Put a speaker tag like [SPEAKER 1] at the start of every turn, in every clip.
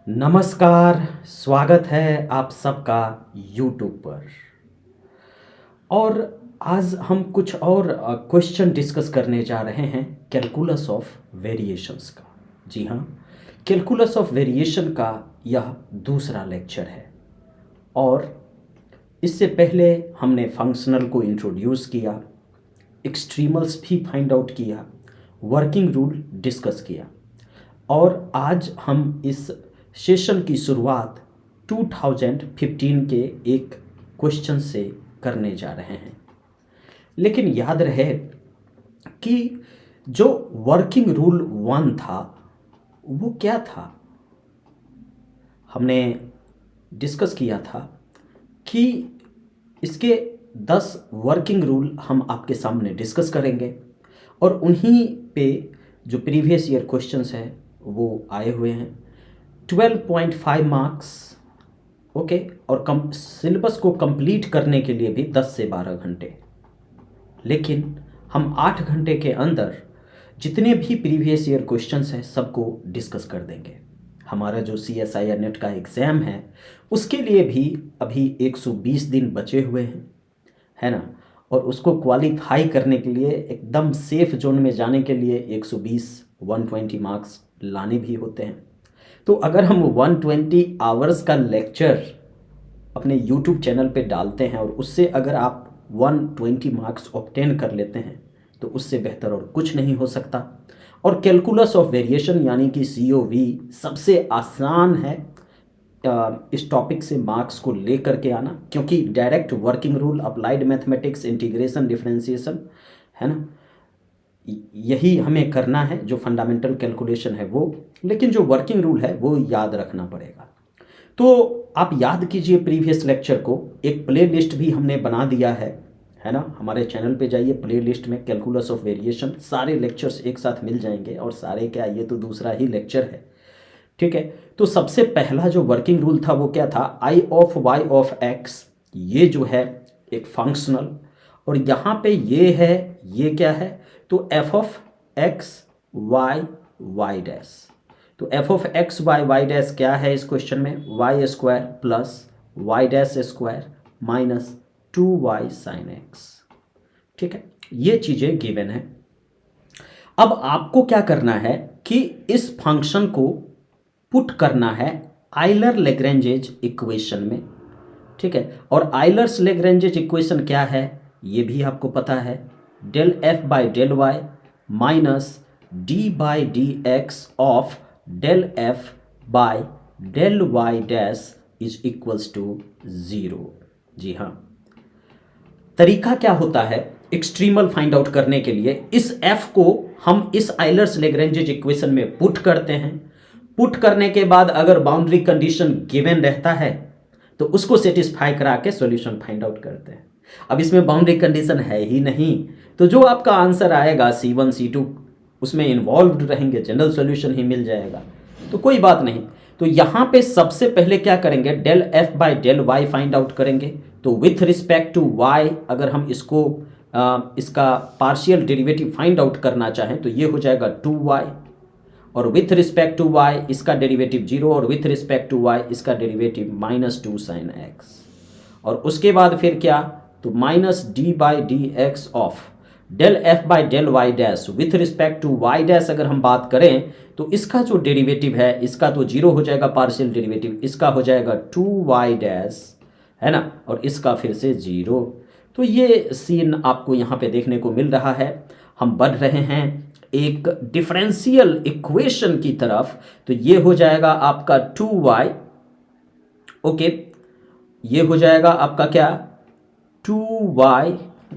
[SPEAKER 1] नमस्कार। स्वागत है आप सबका YouTube पर। और आज हम कुछ और क्वेश्चन डिस्कस करने जा रहे हैं कैलकुलस ऑफ वेरिएशंस का। जी हाँ, कैलकुलस ऑफ वेरिएशन का यह दूसरा लेक्चर है। और इससे पहले हमने फंक्शनल को इंट्रोड्यूस किया, एक्सट्रीमल्स भी फाइंड आउट किया, वर्किंग रूल डिस्कस किया। और आज हम इस सेशन की शुरुआत 2015 के एक क्वेश्चन से करने जा रहे हैं। लेकिन याद रहे कि जो वर्किंग रूल 1 था वो क्या था। हमने डिस्कस किया था कि इसके 10 वर्किंग रूल हम आपके सामने डिस्कस करेंगे और उन्हीं पे जो प्रीवियस ईयर क्वेश्चंस हैं वो आए हुए हैं। 12.5 मार्क्स, ओके। और सिलेबस को कंप्लीट करने के लिए भी 10 से 12 घंटे। लेकिन हम 8 घंटे के अंदर जितने भी प्रीवियस ईयर क्वेश्चंस हैं सबको डिस्कस कर देंगे। हमारा जो CSIR नेट का एग्ज़ाम है उसके लिए भी अभी 120 दिन बचे हुए हैं, है ना। और उसको क्वालिफाई करने के लिए एकदम सेफ जोन में जाने के लिए 120 मार्क्स लाने भी होते हैं। तो अगर हम 120 आवर्स का लेक्चर अपने YouTube चैनल पे डालते हैं और उससे अगर आप 120 मार्क्स ऑब्टेन कर लेते हैं तो उससे बेहतर और कुछ नहीं हो सकता। और कैलकुलस ऑफ वेरिएशन यानी कि COV सबसे आसान है इस टॉपिक से मार्क्स को लेकर के आना, क्योंकि direct working rule, applied mathematics, integration, differentiation, है ना, यही हमें करना है। जो फंडामेंटल कैलकुलेशन है वो, लेकिन जो वर्किंग रूल है वो याद रखना पड़ेगा। तो आप याद कीजिए प्रीवियस लेक्चर को। एक प्ले लिस्ट भी हमने बना दिया है ना। हमारे चैनल पे जाइए, प्ले लिस्ट में कैलकुलस ऑफ वेरिएशन सारे लेक्चर्स एक साथ मिल जाएंगे। और सारे क्या, ये तो दूसरा ही लेक्चर है, ठीक है। तो सबसे पहला जो वर्किंग रूल था वो क्या था, I of y of x, ये जो है एक फंक्शनल, और यहाँ पे ये है, ये क्या है, तो f of x y y dash. तो f of x y y dash क्या है इस क्वेश्चन में, y square plus y dash square minus 2y sine x, ठीक है। ये चीज़ें गिवन है। अब आपको क्या करना है कि इस फंक्शन को पुट करना है आइलर लेग्रेंजेज इक्वेशन में, ठीक है। और आइलर्स लेग्रेंजेज इक्वेशन क्या है ये भी आपको पता है, del f by del y minus d by D x of del f by del Y dash is equals to 0। जी हाँ, तरीका क्या होता है एक्सट्रीमल फाइंड आउट करने के लिए, इस f को हम इस आइलर्स लेग्रेंजेज इक्वेशन में पुट करते हैं। पुट करने के बाद अगर बाउंड्री कंडीशन गिवन रहता है तो उसको सेटिस्फाई करा के सॉल्यूशन फाइंड आउट करते हैं। अब इसमें बाउंड्री कंडीशन है ही नहीं, तो जो आपका आंसर आएगा C1 C2 उसमें इन्वॉल्व्ड रहेंगे, जनरल सॉल्यूशन ही मिल जाएगा, तो कोई बात नहीं। तो यहाँ पे सबसे पहले क्या करेंगे, del f by del y find out करेंगे। तो विथ रिस्पेक्ट टू y अगर हम इसको इसका पार्शियल डेरिवेटिव फाइंड आउट करना चाहें तो ये हो जाएगा 2y, और विथ रिस्पेक्ट टू y इसका डेरिवेटिव 0, और विथ रिस्पेक्ट टू y इसका डेरिवेटिव माइनस 2 साइन x। और उसके बाद फिर क्या, तो minus d by D x of del f by del Y dash with respect to y dash अगर हम बात करें तो इसका जो डेरिवेटिव है इसका तो 0 हो जाएगा पार्शियल डेरिवेटिव, इसका हो जाएगा 2y डैश, है ना, और इसका फिर से 0। तो ये सीन आपको यहाँ पे देखने को मिल रहा है। हम बढ़ रहे हैं एक डिफरेंशियल इक्वेशन की तरफ। तो ये हो जाएगा आपका 2y, ओके, ये हो जाएगा आपका क्या, 2y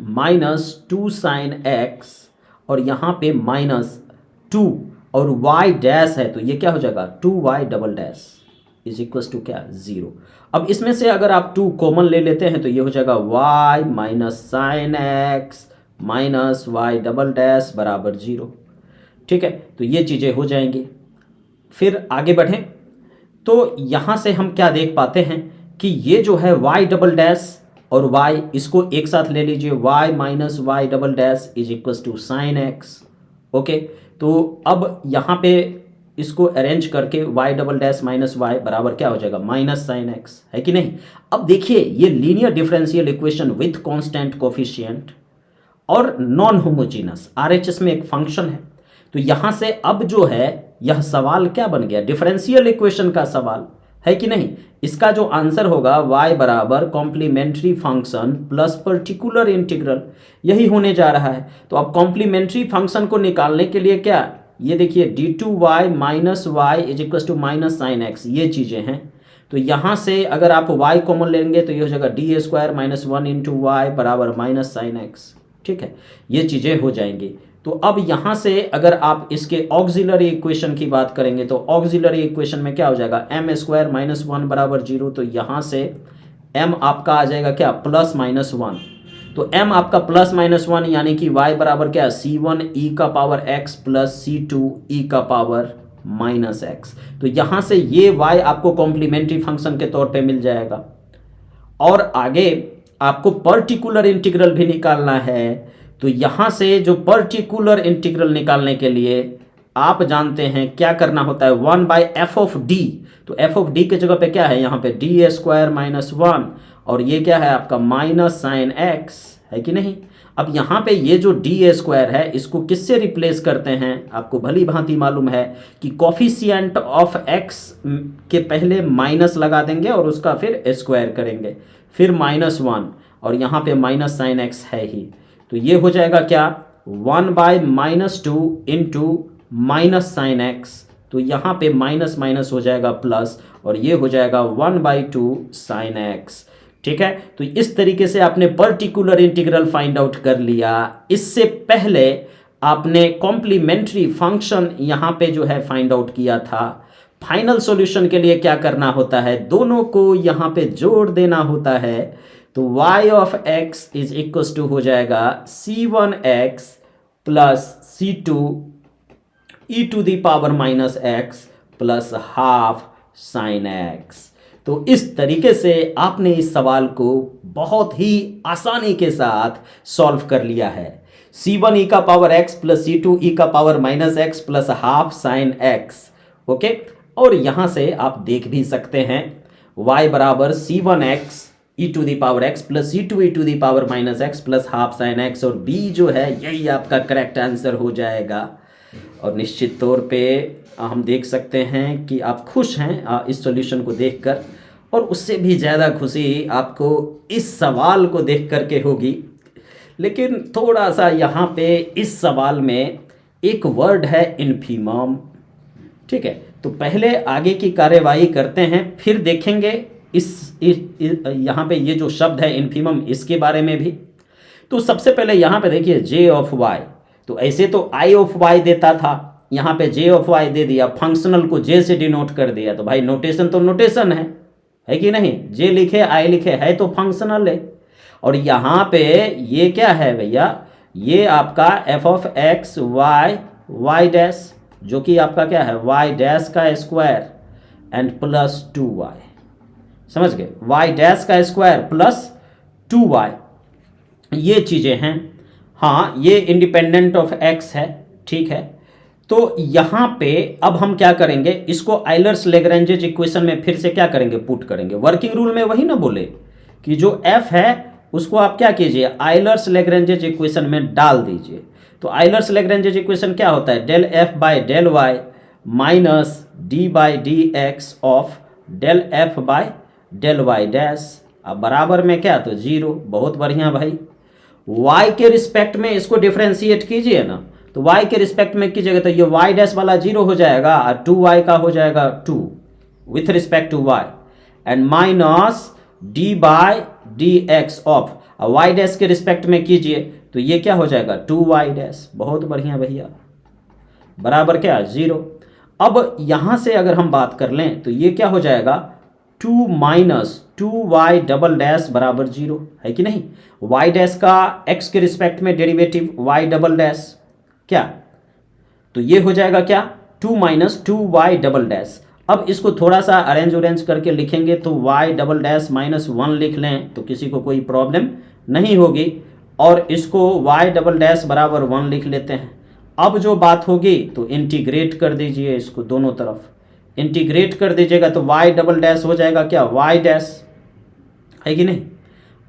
[SPEAKER 1] माइनस 2 साइन x, और यहाँ पे माइनस 2 और y डैश है तो ये क्या हो जाएगा 2y double dash is equal to क्या, 0। अब इसमें से अगर आप 2 कॉमन ले लेते हैं तो ये हो जाएगा y minus sine x minus y double dash बराबर 0, ठीक है। तो ये चीज़ें हो जाएंगी। फिर आगे बढ़ें तो यहाँ से हम क्या देख पाते हैं कि ये जो है y डबल डैश और y, इसको एक साथ ले लीजिए, y minus y double dash is equal to sine x, okay. तो अब यहाँ पे इसको अरेंज करके y double dash minus y बराबर क्या हो जाएगा माइनस साइन एक्स, है कि नहीं। अब देखिए ये linear differential equation with constant coefficient और नॉन होमोजीनस RHS में एक फंक्शन है। तो यहाँ से अब जो है यह सवाल क्या बन गया, डिफरेंशियल इक्वेशन का सवाल, है कि नहीं। इसका जो आंसर होगा y बराबर complementary function plus particular integral, यही होने जा रहा है। तो अब कॉम्प्लीमेंट्री फंक्शन को निकालने के लिए क्या, ये देखिए d2y minus y is equal to minus sine x, ये चीज़ें हैं। तो यहाँ से अगर आप y कॉमन लेंगे तो ये हो जाएगा d square minus one into y बराबर माइनस साइन एक्स, ठीक है, ये चीज़ें हो जाएंगी। तो अब यहाँ से अगर आप इसके ऑक्सिलरी इक्वेशन की बात करेंगे तो ऑक्सिलरी इक्वेशन में क्या हो जाएगा एम स्क्वायर माइनस वन बराबर जीरो। तो यहाँ से m आपका आ जाएगा क्या प्लस माइनस वन। तो m आपका प्लस माइनस वन यानी कि y बराबर क्या सी वन ई का पावर x प्लस सी टू ई का पावर माइनस एक्स। तो यहाँ से ये y आपको कॉम्प्लीमेंट्री फंक्शन के तौर पे मिल जाएगा। और आगे आपको पर्टिकुलर इंटीग्रल भी निकालना है। तो यहाँ से जो पर्टिकुलर इंटीग्रल निकालने के लिए आप जानते हैं क्या करना होता है, one by F of D. तो एफ ऑफ डी के जगह पे क्या है यहाँ पे डी स्क्वायर माइनस वन, और ये क्या है आपका माइनस साइन एक्स, है कि नहीं। अब यहाँ पे ये जो डी स्क्वायर है इसको किससे रिप्लेस करते हैं, आपको भली भांति मालूम है कि कोफिशिएंट ऑफ एक्स के पहले माइनस लगा देंगे और उसका फिर स्क्वायर करेंगे, फिर माइनस वन, और यहाँ पे माइनस साइन एक्स है ही। तो ये हो जाएगा क्या one by minus two into minus sine x. तो यहाँ पे माइनस माइनस हो जाएगा प्लस, और ये हो जाएगा one by two sign x, ठीक है। तो इस तरीके से आपने पर्टिकुलर इंटीग्रल फाइंड आउट कर लिया। इससे पहले आपने कॉम्प्लीमेंट्री फंक्शन यहाँ पे जो है फाइंड आउट किया था। फाइनल सॉल्यूशन के लिए क्या करना होता है, दोनों को यहाँ पे जोड़ देना होता है। तो y of x is equal to हो जाएगा c1x plus c2 e to the power minus x plus half sine x. तो इस तरीके से आपने इस सवाल को बहुत ही आसानी के साथ सॉल्व कर लिया है। c1 e का power x plus c2 e का power minus x plus half sine x, okay. और यहाँ से आप देख भी सकते हैं y बराबर c1x e to the power x plus C two e to the power minus x plus half sine x, और बी जो है यही आपका करेक्ट आंसर हो जाएगा। और निश्चित तौर पे हम देख सकते हैं कि आप खुश हैं इस सॉल्यूशन को देखकर, और उससे भी ज़्यादा खुशी आपको इस सवाल को देख कर के होगी। लेकिन थोड़ा सा यहाँ पे इस सवाल में एक वर्ड है इन्फीमम, ठीक है। तो पहले आगे की कार्यवाही करते हैं, फिर देखेंगे यहाँ पे ये जो शब्द है इन्फीमम इसके बारे में भी। तो सबसे पहले यहाँ पे देखिए जे ऑफ वाई, तो ऐसे तो आई ऑफ वाई देता था, यहाँ पे जे ऑफ वाई दे दिया, फंक्शनल को जे से डिनोट कर दिया। तो भाई नोटेशन तो नोटेशन है कि नहीं, जे लिखे आई लिखे है तो फंक्शनल है। और यहाँ पे ये क्या है भैया, ये आपका f of x y y dash, जो कि आपका क्या है वाई डैश का square and plus two y, समझ गए, वाई डैश का स्क्वायर प्लस टू वाई, ये चीज़ें हैं। हाँ ये इंडिपेंडेंट ऑफ एक्स है, ठीक है। तो यहाँ पे अब हम क्या करेंगे, इसको आइलर्स लेग्रेंजेज इक्वेशन में फिर से क्या करेंगे, पुट करेंगे। वर्किंग रूल में वही ना बोले कि जो एफ है उसको आप क्या कीजिए आइलर्स लेग्रेंजेज इक्वेशन में डाल दीजिए। तो आइलर्स लेग्रेंजेज इक्वेशन क्या होता है, del F by del y minus d by D x of del F by del Y dash. अब बराबर में क्या, तो जीरो। बहुत बढ़िया भाई, y के रिस्पेक्ट में इसको डिफ्रेंशिएट कीजिए ना, तो y के रिस्पेक्ट में कीजिएगा तो ये y डैश वाला जीरो हो जाएगा और 2y का हो जाएगा 2 with respect to y and minus d by D x of y dash के रिस्पेक्ट में कीजिए तो ये क्या हो जाएगा 2y डैश। बहुत बढ़िया भैया, बराबर क्या, जीरो। अब यहाँ से अगर हम बात कर लें तो ये क्या हो जाएगा 2 माइनस 2y डबल डैश बराबर जीरो, है कि नहीं। y डैश का x के रिस्पेक्ट में डेरिवेटिव y डबल डैश क्या, तो ये हो जाएगा क्या 2 माइनस 2y डबल डैश। अब इसको थोड़ा सा अरेंज उरेंज करके लिखेंगे तो y डबल डैश माइनस 1 लिख लें तो किसी को कोई प्रॉब्लम नहीं होगी, और इसको y डबल डैश बराबर 1 लिख लेते हैं। अब जो बात होगी तो इंटीग्रेट कर दीजिए इसको, दोनों तरफ इंटीग्रेट कर दीजिएगा तो y डबल डैश हो जाएगा क्या, y डैश, है कि नहीं।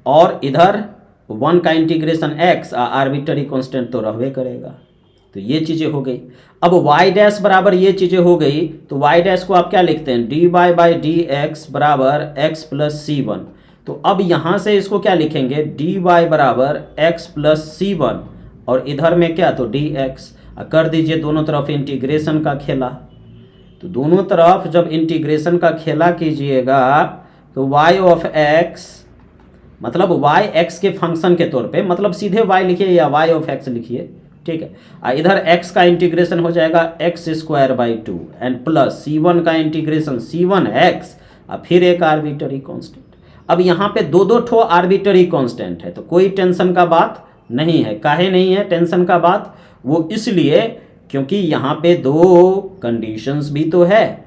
[SPEAKER 1] और इधर 1 का इंटीग्रेशन x, आर्बिट्ररी कांस्टेंट तो रहबे करेगा। तो ये चीज़ें हो गई। अब y डैश बराबर ये चीज़ें हो गई, तो y डैश को आप क्या लिखते हैं, dy बाई डी एक्स बराबर x प्लस सी वन। तो अब यहाँ से इसको क्या लिखेंगे, dy बराबर x प्लस सी वन, और इधर में क्या, तो dx। कर दीजिए दोनों तरफ इंटीग्रेशन का खेला। तो दोनों तरफ जब इंटीग्रेशन का खेला कीजिएगा तो y ऑफ x, मतलब y x के फंक्शन के तौर पे, मतलब सीधे y लिखिए या y ऑफ x लिखिए, ठीक है। इधर x का इंटीग्रेशन हो जाएगा x square by two and plus c1 का इंटीग्रेशन c1 x, और फिर एक आर्बिट्ररी कांस्टेंट। अब यहाँ पे दो दो ठो आर्बिट्ररी कांस्टेंट है, तो कोई टेंशन का बात नहीं है। काहे नहीं है टेंशन का बात, वो इसलिए क्योंकि यहाँ पे दो कंडीशंस भी तो है,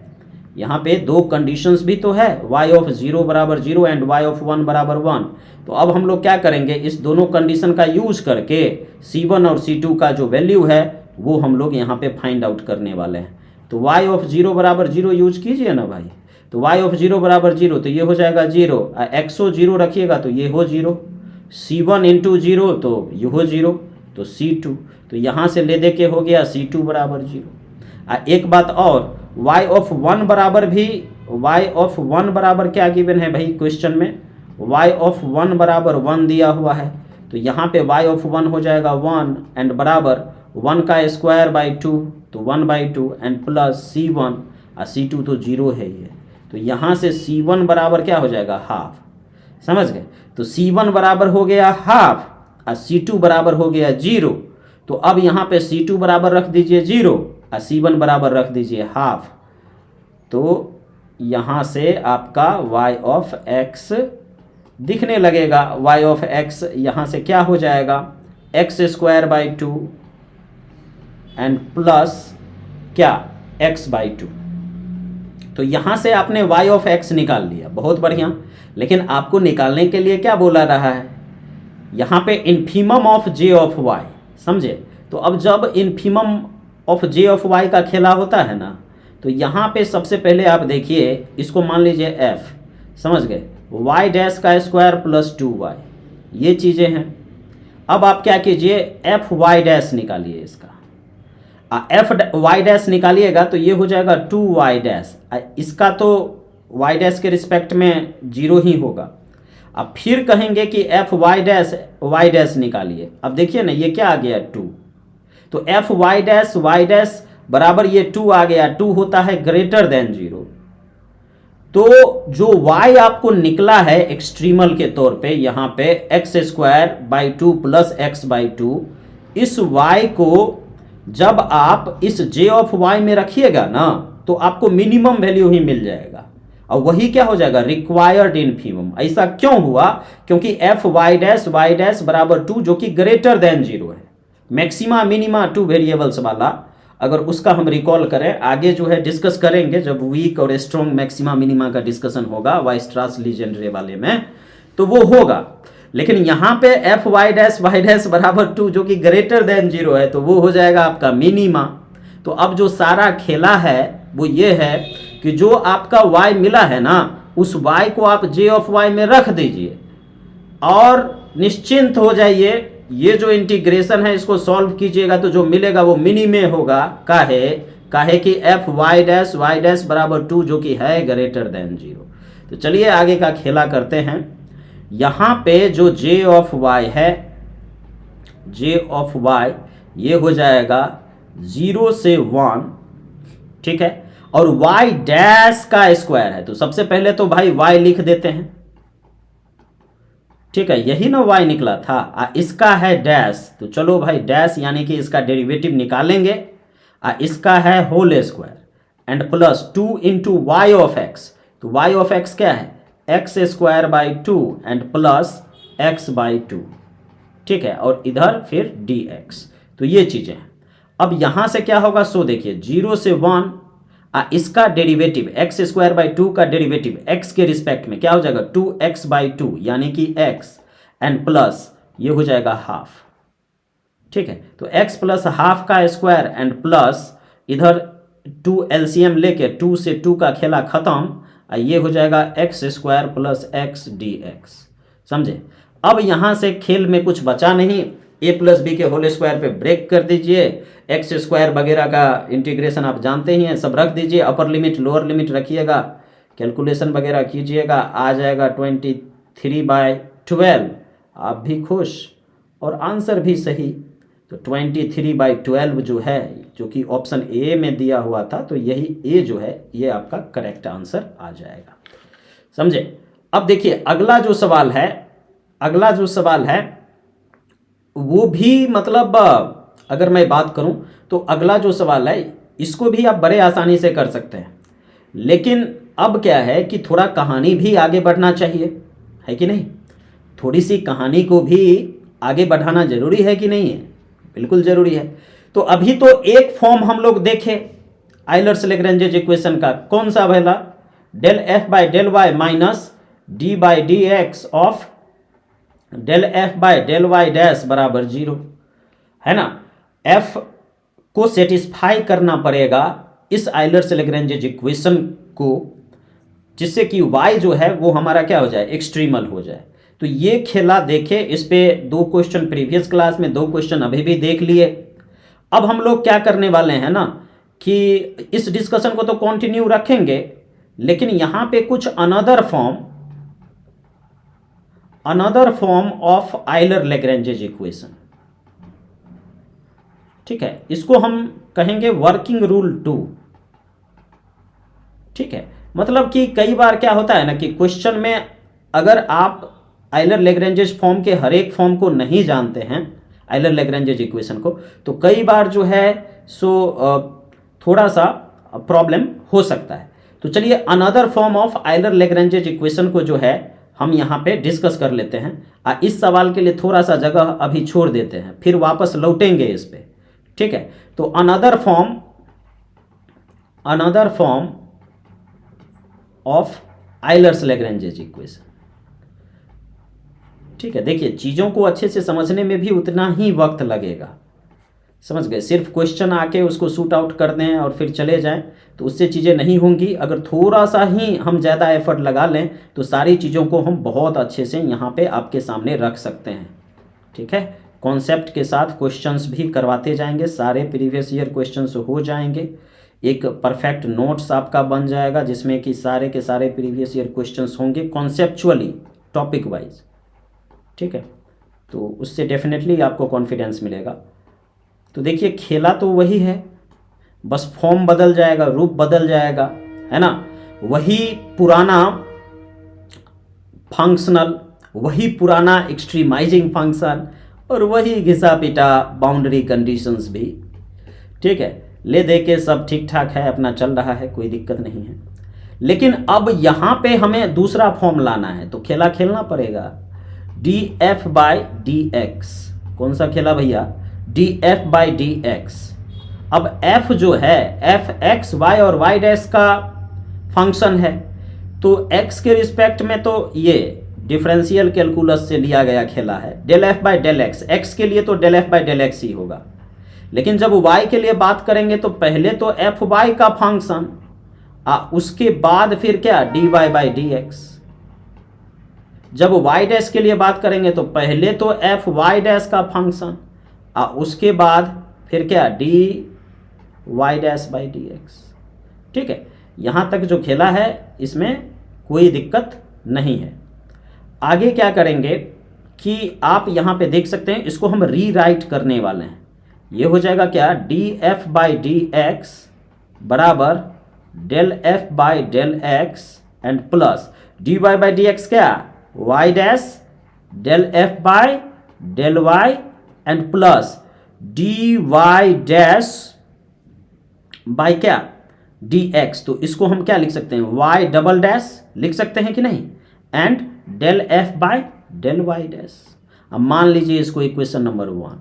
[SPEAKER 1] यहाँ पे दो कंडीशंस भी तो है, y ऑफ 0 बराबर 0 एंड y ऑफ 1 बराबर 1। तो अब हम लोग क्या करेंगे, इस दोनों कंडीशन का यूज करके c1 और c2 का जो वैल्यू है वो हम लोग यहाँ पे फाइंड आउट करने वाले हैं। तो y ऑफ 0 बराबर 0 यूज कीजिए ना भाई। तो y ऑफ 0 बराबर 0, तो ये हो जाएगा 0, एक्सो 0 रखिएगा तो ये हो 0, c1 इंटू 0 तो ये हो 0, तो c2, तो यहाँ से ले दे के हो गया c2 बराबर 0। एक बात और, y ऑफ 1 बराबर भी, y ऑफ 1 बराबर क्या गिवन है भाई क्वेश्चन में, y ऑफ 1 बराबर 1 दिया हुआ है। तो यहाँ पे y ऑफ 1 हो जाएगा 1 एंड बराबर 1 का स्क्वायर बाई 2, तो 1 बाई 2 एंड प्लस c1, और c2 तो 0 है ये। तो यहाँ से c1 बराबर क्या हो जाएगा, हाफ, समझ गए। तो c1 बराबर हो गया हाफ और c2 बराबर हो गया 0। तो अब यहाँ पे c2 बराबर रख दीजिए 0 और c1 बराबर रख दीजिए हाफ। तो यहाँ से आपका y ऑफ x दिखने लगेगा। y ऑफ x यहाँ से क्या हो जाएगा, x square by two and plus क्या, x बाई टू। तो यहाँ से आपने y ऑफ x निकाल लिया, बहुत बढ़िया। लेकिन आपको निकालने के लिए क्या बोला रहा है, यहाँ पे infimum of j of y, समझे। तो अब जब infimum of j of y का खेला होता है ना, तो यहाँ पे सबसे पहले आप देखिए, इसको मान लीजिए f, समझ गए, y डैश का स्क्वायर प्लस 2y, ये चीज़ें हैं। अब आप क्या कीजिए, एफ वाई डैश निकालिए इसका, एफ वाई डैश निकालिएगा तो ये हो जाएगा 2y डैश, इसका तो y डैश के रिस्पेक्ट में 0 ही होगा। अब फिर कहेंगे कि एफ वाई डैश निकालिए। अब देखिए ना, ये क्या आ गया 2, तो एफ वाई डैश बराबर ये 2 आ गया, 2 होता है ग्रेटर देन 0। तो जो y आपको निकला है एक्सट्रीमल के तौर पे, यहाँ पे x square by 2 plus x by 2, इस y को जब आप इस j ऑफ y में रखिएगा ना, तो आपको मिनिमम वैल्यू ही मिल जाएगा, और वही क्या हो जाएगा, रिक्वायर्ड इन्फीमम। ऐसा क्यों हुआ, क्योंकि एफ वाई डैश बराबर 2 जो कि ग्रेटर देन 0 है। मैक्सिमा मिनिमा 2 वेरिएबल्स वाला, अगर उसका हम रिकॉल करें, आगे जो है डिस्कस करेंगे जब वीक और स्ट्रॉन्ग मैक्सिमा मिनिमा का डिस्कशन होगा वाइस्ट्रास लीजेंड्रे वाले में, तो वो होगा। लेकिन यहाँ पे एफ वाई डैश बराबर 2 जो कि ग्रेटर देन 0 है, तो वो हो जाएगा आपका मिनिमा। तो अब जो सारा खेला है वो ये है कि जो आपका y मिला है ना, उस y को आप j ऑफ y में रख दीजिए और निश्चिंत हो जाइए। ये जो इंटीग्रेशन है इसको सॉल्व कीजिएगा तो जो मिलेगा वो मिनी में होगा। काहे कि एफ वाई डैश बराबर 2 जो कि है ग्रेटर देन 0। तो चलिए आगे का खेला करते हैं। यहाँ पे जो j ऑफ y है, j ऑफ y ये हो जाएगा 0 से 1, ठीक है, और y डैश का स्क्वायर है। तो सबसे पहले तो भाई y लिख देते हैं, ठीक है, यही ना y निकला था, इसका है डैश, तो चलो भाई डैश यानी कि इसका डेरिवेटिव निकालेंगे, इसका है whole square and plus 2 into y of x. तो y ऑफ x क्या है, x square by 2 and plus x by 2, ठीक है, और इधर फिर dx। तो ये चीज़ें हैं। अब यहाँ से क्या होगा, सो देखिए 0 से 1, इसका डेरिवेटिव एक्स स्क्वायर बाई 2 का डेरिवेटिव x के रिस्पेक्ट में क्या हो जाएगा, 2x बाई 2 यानी कि x एंड प्लस ये हो जाएगा हाफ, ठीक है, तो x प्लस हाफ का स्क्वायर एंड प्लस इधर 2 एलसीएम लेके 2 से 2 का खेला खत्म, ये हो जाएगा x square plus x D x. समझे? अब यहाँ से खेल में कुछ बचा नहीं, ए प्लस बी के होल स्क्वायर पे ब्रेक कर दीजिए, एक्स स्क्वायर वगैरह का इंटीग्रेशन आप जानते ही हैं, सब रख दीजिए, अपर लिमिट लोअर लिमिट रखिएगा, कैलकुलेशन वगैरह कीजिएगा, आ जाएगा 23/12। आप भी खुश और आंसर भी सही। तो 23/12 जो है, जो कि ऑप्शन ए में दिया हुआ था, तो यही ए जो है ये आपका करेक्ट आंसर आ जाएगा। समझे? अब देखिए अगला जो सवाल है वो भी मतलब अगर मैं बात करूं तो अगला जो सवाल है इसको भी आप बड़े आसानी से कर सकते हैं, लेकिन अब क्या है कि थोड़ा कहानी भी आगे बढ़ना चाहिए, है कि नहीं? थोड़ी सी कहानी को भी आगे बढ़ाना जरूरी है कि नहीं है? बिल्कुल जरूरी है। तो अभी तो एक फॉर्म हम लोग देखे आइलर्स लेग्रेंजेज इक्वेशन का, कौन सा पहला? Del F by del y minus d by D x of del F by del Y dash बराबर 0, है ना? एफ को सेटिस्फाई करना पड़ेगा इस आइलर्स लेग्रेंजेज इक्वेशन को, जिससे कि y जो है वो हमारा क्या हो जाए? एक्सट्रीमल हो जाए। तो ये खेला देखे, इस पे 2 क्वेश्चन प्रीवियस क्लास में, 2 क्वेश्चन अभी भी देख लिए। अब हम लोग क्या करने वाले हैं ना कि इस डिस्कशन को तो कंटिन्यू रखेंगे, लेकिन यहां पे कुछ another form of Euler Lagrange's equation, ठीक है, इसको हम कहेंगे वर्किंग रूल 2। ठीक है, मतलब कि कई बार क्या होता है ना कि क्वेश्चन में अगर आप आइलर लेग्रेंजेज फॉर्म के हर एक फॉर्म को नहीं जानते हैं, आइलर लेग्रेंजेज इक्वेशन को, तो कई बार जो है सो थोड़ा सा प्रॉब्लम हो सकता है। तो चलिए another form of Euler Lagrange's equation को जो है हम यहाँ पे डिस्कस कर लेते हैं। इस सवाल के लिए थोड़ा सा जगह अभी छोड़ देते हैं, फिर वापस लौटेंगे इस पे। ठीक है, तो another form of Euler's Lagrange's equation. ठीक है, देखिए चीज़ों को अच्छे से समझने में भी उतना ही वक्त लगेगा, समझ गए? सिर्फ क्वेश्चन आके उसको शूट आउट कर दें और फिर चले जाएं तो उससे चीज़ें नहीं होंगी। अगर थोड़ा सा ही हम ज़्यादा एफर्ट लगा लें तो सारी चीज़ों को हम बहुत अच्छे से यहाँ पे आपके सामने रख सकते हैं। ठीक है, कॉन्सेप्ट के साथ क्वेश्चंस भी करवाते जाएंगे, सारे प्रीवियस ईयर क्वेश्चंस हो जाएंगे, एक परफेक्ट नोट्स आपका बन जाएगा जिसमें कि सारे के सारे प्रीवियस ईयर क्वेश्चंस होंगे कॉन्सेप्चुअली, टॉपिक वाइज। ठीक है, तो उससे डेफिनेटली आपको कॉन्फिडेंस मिलेगा। तो देखिए खेला तो वही है, बस फॉर्म बदल जाएगा, रूप बदल जाएगा, है ना? वही पुराना फंक्शनल, वही पुराना एक्सट्रीमाइजिंग फंक्शन और वही घिसा पिटा बाउंड्री कंडीशंस भी। ठीक है, ले दे के सब ठीक ठाक है, अपना चल रहा है, कोई दिक्कत नहीं है। लेकिन अब यहाँ पे हमें दूसरा फॉर्म लाना है, तो खेला खेलना पड़ेगा। D F by D x, कौन सा खेला भैया? D F by D x. अब f जो है f x y और y डैश का फंक्शन है, तो x के रिस्पेक्ट में तो ये डिफरेंशियल कैलकुलस से लिया गया खेला है, del F by del X. x के लिए तो del F by del X ही होगा, लेकिन जब y के लिए बात करेंगे तो पहले तो एफ वाई का फंक्शन, उसके बाद फिर क्या? D Y by D x. जब y डैश के लिए बात करेंगे तो पहले तो एफ वाई डैश का फंक्शन, उसके बाद फिर क्या? D Y dash by D x. ठीक है, यहाँ तक जो खेला है इसमें कोई दिक्कत नहीं है। आगे क्या करेंगे कि आप यहाँ पे देख सकते हैं, इसको हम रीराइट करने वाले हैं। ये हो जाएगा क्या? D F by D X बराबर del F by del X and plus D Y by D X क्या? Y dash del F by del Y and plus D Y dash by क्या? D X. तो इसको हम क्या लिख सकते हैं? वाई डबल डैश लिख सकते हैं कि नहीं? And del F by del Y dash. अब मान लीजिए इसको इक्वेशन नंबर 1,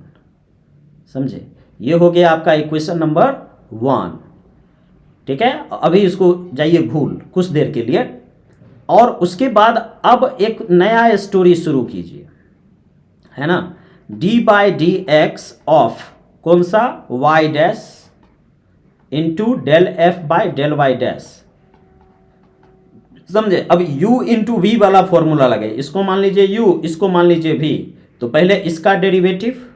[SPEAKER 1] समझे? ये हो गया आपका इक्वेशन नंबर 1। ठीक है, अभी इसको जाइए भूल कुछ देर के लिए, और उसके बाद अब एक नया स्टोरी शुरू कीजिए, है ना? D by D x of कौन सा y dash into del F by del Y dash, समझे। अब u इंटू वी वाला फॉर्मूला लगे, इसको मान लीजिए u, इसको मान लीजिए v, तो पहले इसका डेरिवेटिव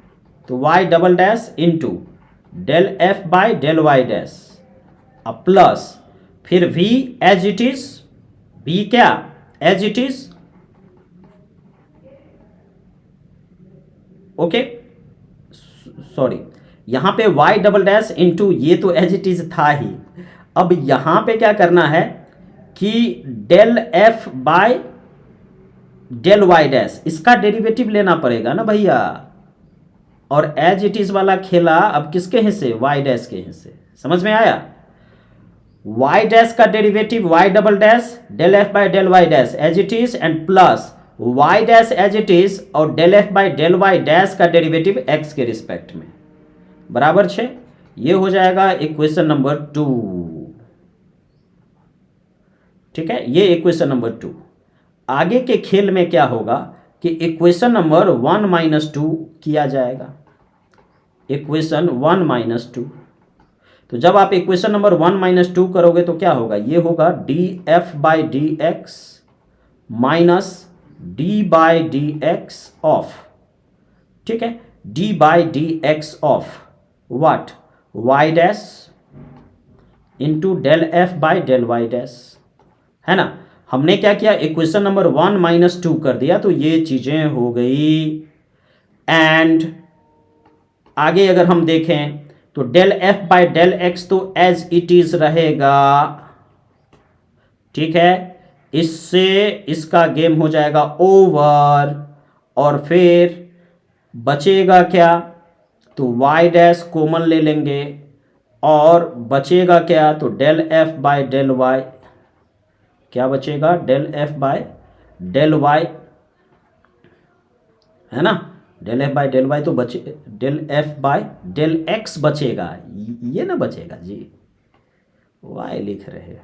[SPEAKER 1] तो y double dash into del F by del Y dash अब प्लस फिर v as it is, v क्या as it is, okay sorry यहां पे y डबल डैश इंटू ये तो एज इट इज था ही। अब यहां पे क्या करना है कि del F by del Y dash इसका डेरिवेटिव लेना पड़ेगा ना भैया, और एज इट इज वाला खेला अब किसके हिस्से, वाई डैश के हिस्से, समझ में आया। वाई डैश का derivative Y double dash del F by del Y dash as it is and plus Y dash as it is और del F by del Y dash का डेरिवेटिव एक्स के respect में बराबर 6। ये हो जाएगा equation number 2, ठीक है, ये इक्वेशन नंबर 2। आगे के खेल में क्या होगा कि इक्वेशन नंबर 1 माइनस 2 किया जाएगा, इक्वेशन 1 माइनस 2। तो जब आप इक्वेशन नंबर 1 माइनस 2 करोगे तो क्या होगा, ये होगा d F by D x minus d by D x of, ठीक है, d by D x of what y dash into del F by del Y dash, है ना। हमने क्या किया, इक्वेशन नंबर 1 माइनस 2 कर दिया, तो ये चीजें हो गई। एंड आगे अगर हम देखें तो del F by del x तो एज इट इज रहेगा, ठीक है, इससे इसका गेम हो जाएगा ओवर, और फिर बचेगा क्या, तो वाई डैश कॉमन ले लेंगे और बचेगा क्या, तो del F by del Y, क्या बचेगा, del F by del Y, है ना, del F by del Y तो बचे, del F by del X बचेगा, ये ना बचेगा जी, वाई लिख रहे हो,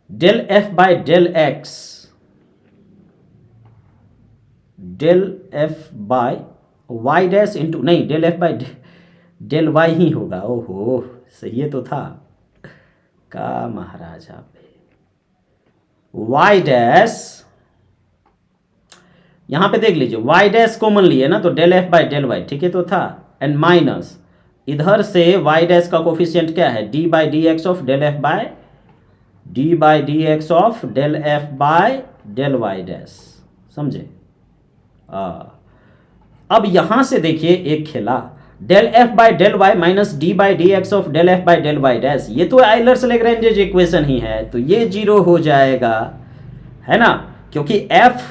[SPEAKER 1] del F by del X, del F by Y dash into, नहीं del F by del Y ही होगा। ओहो सही तो था का महाराजा पे, वाई डैश यहां पे देख लीजिए, वाई डैश कॉमन लिए ना तो del F by del y, ठीक है तो था, एंड माइनस इधर से वाई डैश का कोफिशिएंट क्या है, d by D x of del F by d by D x of del F by del Y dash, समझे। अब यहां से देखिए एक खेला, del F by del y minus d by D x of del F by del Y dash, ये तो Euler's Lagrange equation ही है, तो ये जीरो हो जाएगा, है ना, क्योंकि एफ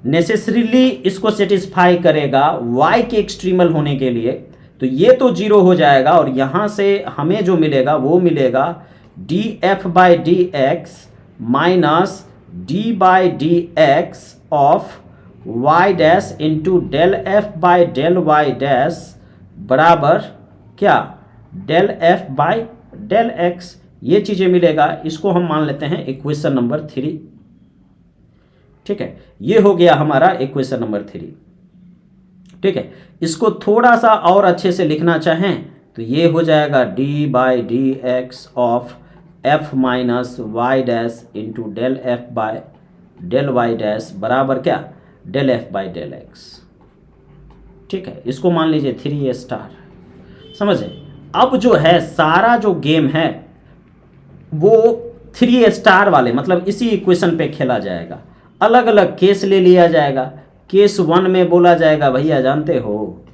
[SPEAKER 1] नेसेसरीली इसको सेटिस्फाई करेगा y के एक्सट्रीमल होने के लिए, तो ये तो जीरो हो जाएगा। और यहां से हमें जो मिलेगा वो मिलेगा d F by D x minus d by D x of y dash into del F by del Y dash बराबर क्या, del F by del x, ये चीजें मिलेगा। इसको हम मान लेते हैं इक्वेशन नंबर 3, ठीक है, ये हो गया हमारा इक्वेशन नंबर 3, ठीक है। इसको थोड़ा सा और अच्छे से लिखना चाहें तो ये हो जाएगा d by D x of f minus y dash into del F by del Y dash बराबर क्या, del F by del x, ठीक है। इसको मान लीजिए 3 स्टार, समझे। अब जो है सारा जो गेम है वो 3 स्टार वाले मतलब इसी इक्वेशन पे खेला जाएगा, अलग अलग केस ले लिया जाएगा। केस 1 में बोला जाएगा भैया जानते हो,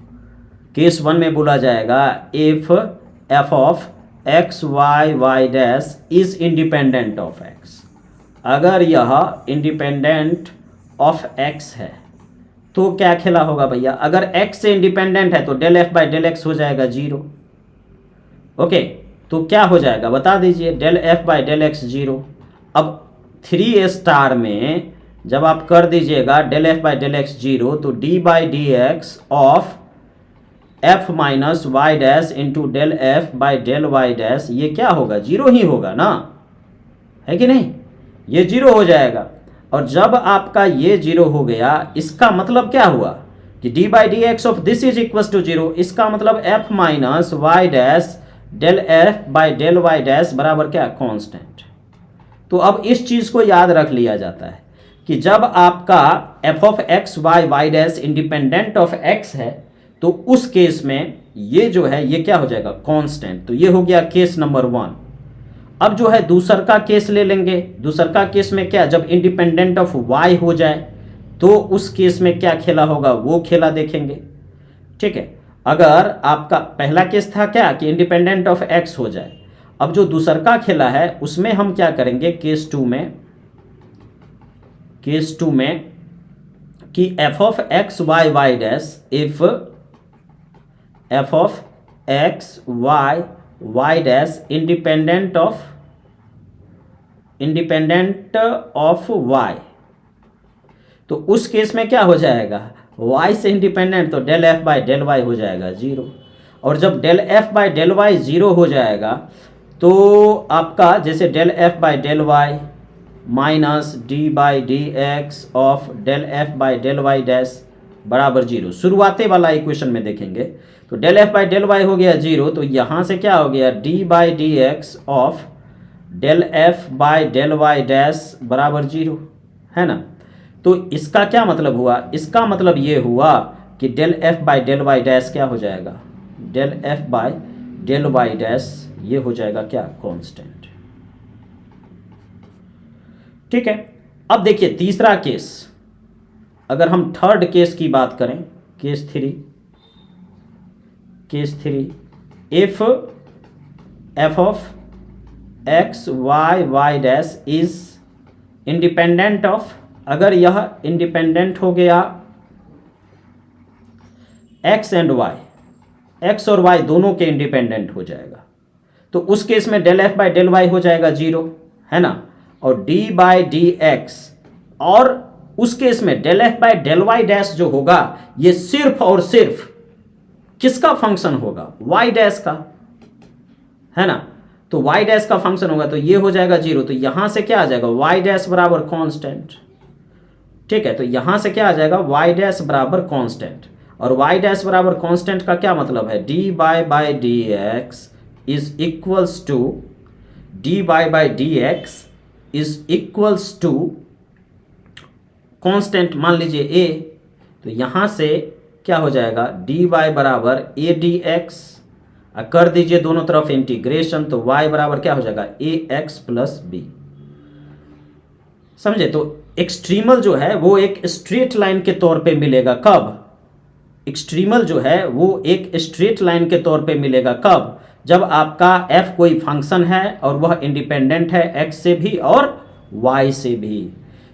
[SPEAKER 1] केस 1 में बोला जाएगा if f of x y y dash is independent of x, अगर यह इंडिपेंडेंट ऑफ एक्स है तो क्या खेला होगा भैया, अगर x से इंडिपेंडेंट है तो del F by del x हो जाएगा 0, ओके। तो क्या हो जाएगा बता दीजिए, del F by del x 0। अब 3 स्टार में जब आप कर दीजिएगा del F by del x 0 तो d by D x of f minus y dash into del F by del Y dash, ये क्या होगा, 0 ही होगा ना, है कि नहीं, ये 0 हो जाएगा। और जब आपका ये 0 हो गया, इसका मतलब क्या हुआ कि d by D x of this is equal to 0, इसका मतलब f minus y dash del F by del Y dash बराबर क्या, कांस्टेंट। तो अब इस चीज को याद रख लिया जाता है कि जब आपका f of x y y dash independent of x है तो उस केस में ये जो है ये क्या हो जाएगा, कांस्टेंट। तो ये हो गया केस नंबर 1। अब जो है दूसर का केस ले लेंगे। दूसर का केस में क्या, जब इंडिपेंडेंट ऑफ वाई हो जाए तो उस केस में क्या खेला होगा, वो खेला देखेंगे। ठीक है, अगर आपका पहला केस था क्या कि इंडिपेंडेंट ऑफ एक्स हो जाए, अब जो दूसर का खेला है उसमें हम क्या करेंगे, केस 2 में कि f of x y y dash, if f of x y y dash independent of y, तो उस केस में क्या हो जाएगा, y से इंडिपेंडेंट, तो del F by del Y हो जाएगा 0। और जब del F by del y 0 हो जाएगा तो आपका जैसे del F by del y minus d by D x of del F by del Y dash बराबर 0। शुरुआती वाला इक्वेशन में देखेंगे तो del F by del Y हो गया 0, तो यहाँ से क्या हो गया, d by D x of del F by del Y dash बराबर 0, है ना। तो इसका क्या मतलब हुआ, इसका मतलब ये हुआ कि del F by del Y dash क्या हो जाएगा, del F by del Y dash ये हो जाएगा क्या, कांस्टेंट। ठीक है, अब देखिए तीसरा केस, अगर हम थर्ड केस की बात करें, case 3, if f of x y y dash is independent of, अगर यह इंडिपेंडेंट हो गया एक्स एंड वाई, एक्स और वाई दोनों के इंडिपेंडेंट हो जाएगा, तो उस केस में del F by del Y हो जाएगा 0, है ना। और डी बाई डी एक्स, और उस केस में del F by del Y dash जो होगा ये सिर्फ और सिर्फ किसका फंक्शन होगा, वाई डैश का, है ना। तो वाई डैश का फंक्शन होगा तो ये हो जाएगा 0, तो यहां से क्या आ जाएगा, वाई डैश बराबर कांस्टेंट। ठीक है, तो यहां से क्या आ जाएगा, वाई डैश बराबर कांस्टेंट। और वाई डैश बराबर कांस्टेंट का क्या मतलब है, d by D x is equals to, d by D x is equals to constant मान लीजिए ए, तो यहां से क्या हो जाएगा, डी वाई बराबर ए डी एक्स, कर दीजिए दोनों तरफ इंटीग्रेशन, तो y बराबर क्या हो जाएगा, ए एक्स प्लस बी। समझे, तो एक्सट्रीमल जो है वो एक स्ट्रेट लाइन के तौर पे मिलेगा, कब, एक्सट्रीमल जो है वो एक स्ट्रेट लाइन के तौर पे मिलेगा, कब, जब आपका f कोई फंक्शन है और वह इंडिपेंडेंट है x से भी और y से भी।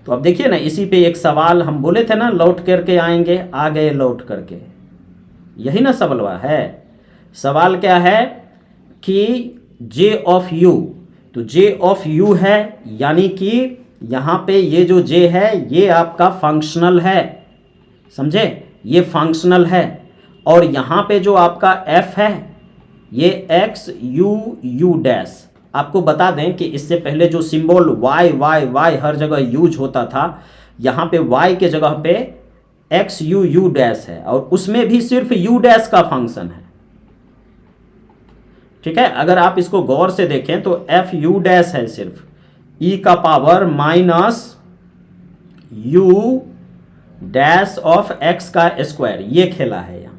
[SPEAKER 1] तो अब देखिए ना, इसी पे एक सवाल हम बोले थे ना, लौट करके आएंगे, आ गए लौट करके, यही ना सवाल है। सवाल क्या है कि j ऑफ u, तो j ऑफ u है, यानी कि यहाँ पे ये जो j है ये आपका फंक्शनल है, समझे, ये फंक्शनल है। और यहाँ पे जो आपका f है ये x u डैश, आपको बता दें कि इससे पहले जो सिंबल y हर जगह यूज होता था, यहाँ पे y के जगह पे x u डैश है, और उसमें भी सिर्फ u डैश का फंक्शन है। ठीक है, अगर आप इसको गौर से देखें तो f u डैश है सिर्फ e का power minus u dash of x का स्क्वायर, ये खेला है यहाँ,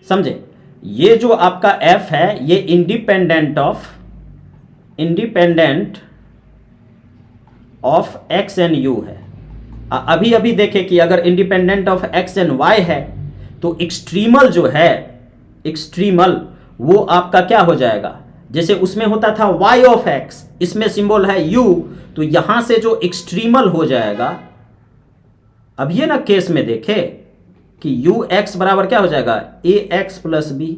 [SPEAKER 1] समझे। ये जो आपका f है ये independent of x and u है। अभी अभी देखें कि अगर independent of x and y है तो एक्सट्रीमल जो है, एक्सट्रीमल वो आपका क्या हो जाएगा, जैसे उसमें होता था y ऑफ x, इसमें सिंबल है u, तो यहां से जो एक्सट्रीमल हो जाएगा, अब ये ना केस में देखे कि ux बराबर क्या हो जाएगा, ए एक्स प्लस बी।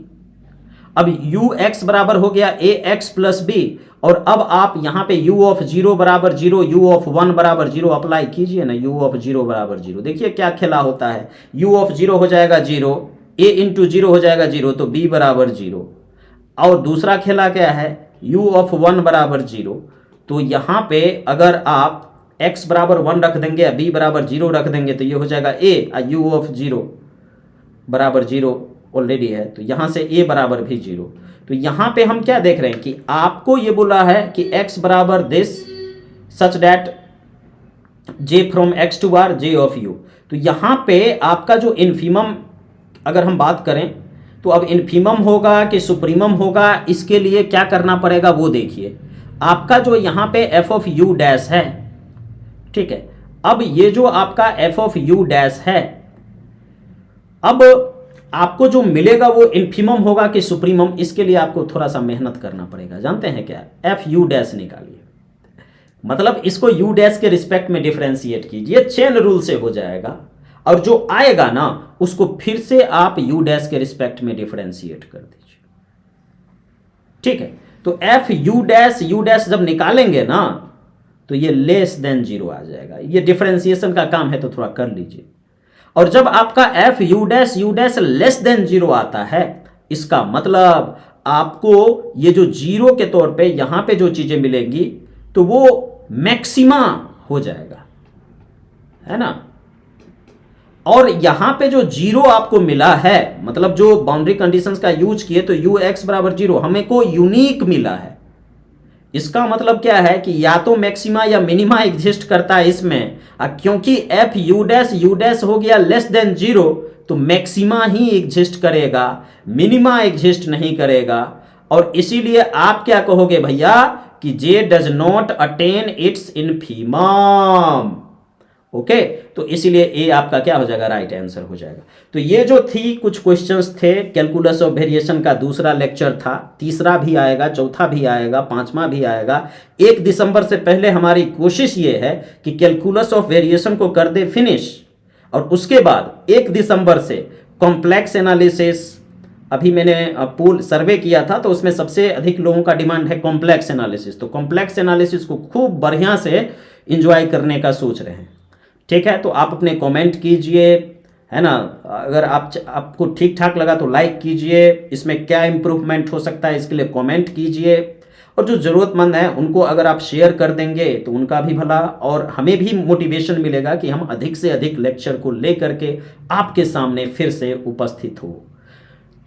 [SPEAKER 1] अब ux बराबर हो गया ए एक्स प्लस बी, और अब आप यहाँ पे u ऑफ 0 बराबर 0, u ऑफ 1 बराबर 0 अप्लाई कीजिए ना, u ऑफ 0 बराबर 0, देखिए क्या खेला होता है, u ऑफ 0 हो जाएगा 0, a इंटू 0 हो जाएगा 0, तो b बराबर 0। और दूसरा खेला क्या है, u ऑफ 1 बराबर 0, तो यहाँ पे अगर आप x बराबर 1 रख देंगे या b बराबर 0 रख देंगे तो ये हो जाएगा a, u ऑफ 0 बराबर 0 ऑलरेडी है, तो यहाँ से a बराबर भी 0। तो यहाँ पे हम क्या देख रहे हैं कि आपको ये बोला है कि x बराबर this such that j from x to r j of u। तो यहाँ पे आपका जो इन्फीमम अगर हम बात करें तो अब इन्फीमम होगा कि सुप्रीमम होगा, इसके लिए क्या करना पड़ेगा वो देखिए। आपका जो यहाँ पे f ऑफ u डैश है, ठीक है, अब ये जो आपका f ऑफ u डैश है, अब आपको जो मिलेगा वो इन्फीमम होगा कि सुप्रीमम, इसके लिए आपको थोड़ा सा मेहनत करना पड़ेगा। जानते हैं क्या, f u डैश निकालिए, मतलब इसको u डैश के रिस्पेक्ट में डिफरेंशिएट कीजिए, चेन रूल से हो जाएगा, और जो आएगा ना उसको फिर से आप u डैश के रिस्पेक्ट में डिफरेंशिएट कर दीजिए, ठीक है। तो f u डैश जब निकालेंगे ना तो ये लेस देन 0 आ जाएगा। ये डिफरेंशिएशन का काम है तो थोड़ा कर लीजिए। और जब आपका f u dash less than 0 आता है, इसका मतलब आपको ये जो 0 के तौर पे यहां पे जो चीजें मिलेंगी तो वो मैक्सिमा हो जाएगा, है ना। और यहां पे जो 0 आपको मिला है, मतलब जो बाउंड्री कंडीशंस का यूज किए तो ux बराबर 0 हमें को यूनिक मिला है। इसका मतलब क्या है कि या तो मैक्सिमा या मिनिमा एग्जिस्ट करता है इसमें, क्योंकि f u डैश हो गया लेस देन 0 तो मैक्सिमा ही एग्जिस्ट करेगा, मिनिमा एग्जिस्ट नहीं करेगा। और इसीलिए आप क्या कहोगे भैया कि j does not attain it's infimum, okay. तो इसीलिए ए आपका क्या हो जाएगा, राइट आंसर हो जाएगा। तो ये जो थी कुछ क्वेश्चंस थे, कैलकुलस ऑफ वेरिएशन का दूसरा लेक्चर था, तीसरा भी आएगा, चौथा भी आएगा, पांचवा भी आएगा। 1 दिसंबर से पहले हमारी कोशिश ये है कि कैलकुलस ऑफ वेरिएशन को कर दे फिनिश, और उसके बाद 1 दिसंबर से कॉम्प्लेक्स एनालिसिस, अभी मैंने पोल सर्वे किया था तो उसमें सबसे अधिक लोगों का डिमांड है कॉम्प्लेक्स एनालिसिस, तो कॉम्प्लेक्स एनालिसिस को खूब बढ़िया से एंजॉय करने का सोच रहे हैं, ठीक है। तो आप अपने कमेंट कीजिए, है ना। अगर आपको ठीक ठाक लगा तो लाइक कीजिए, इसमें क्या इंप्रूवमेंट हो सकता है इसके लिए कमेंट कीजिए, और जो ज़रूरतमंद है उनको अगर आप शेयर कर देंगे तो उनका भी भला, और हमें भी मोटिवेशन मिलेगा कि हम अधिक से अधिक लेक्चर को लेकर के आपके सामने फिर से उपस्थित हो।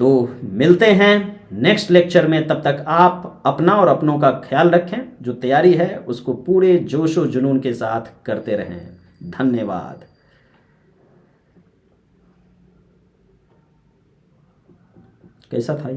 [SPEAKER 1] तो मिलते हैं नेक्स्ट लेक्चर में, तब तक आप अपना और अपनों का ख्याल रखें, जो तैयारी है उसको पूरे जोशो जुनून के साथ करते रहें। धन्यवाद। कैसा था ये?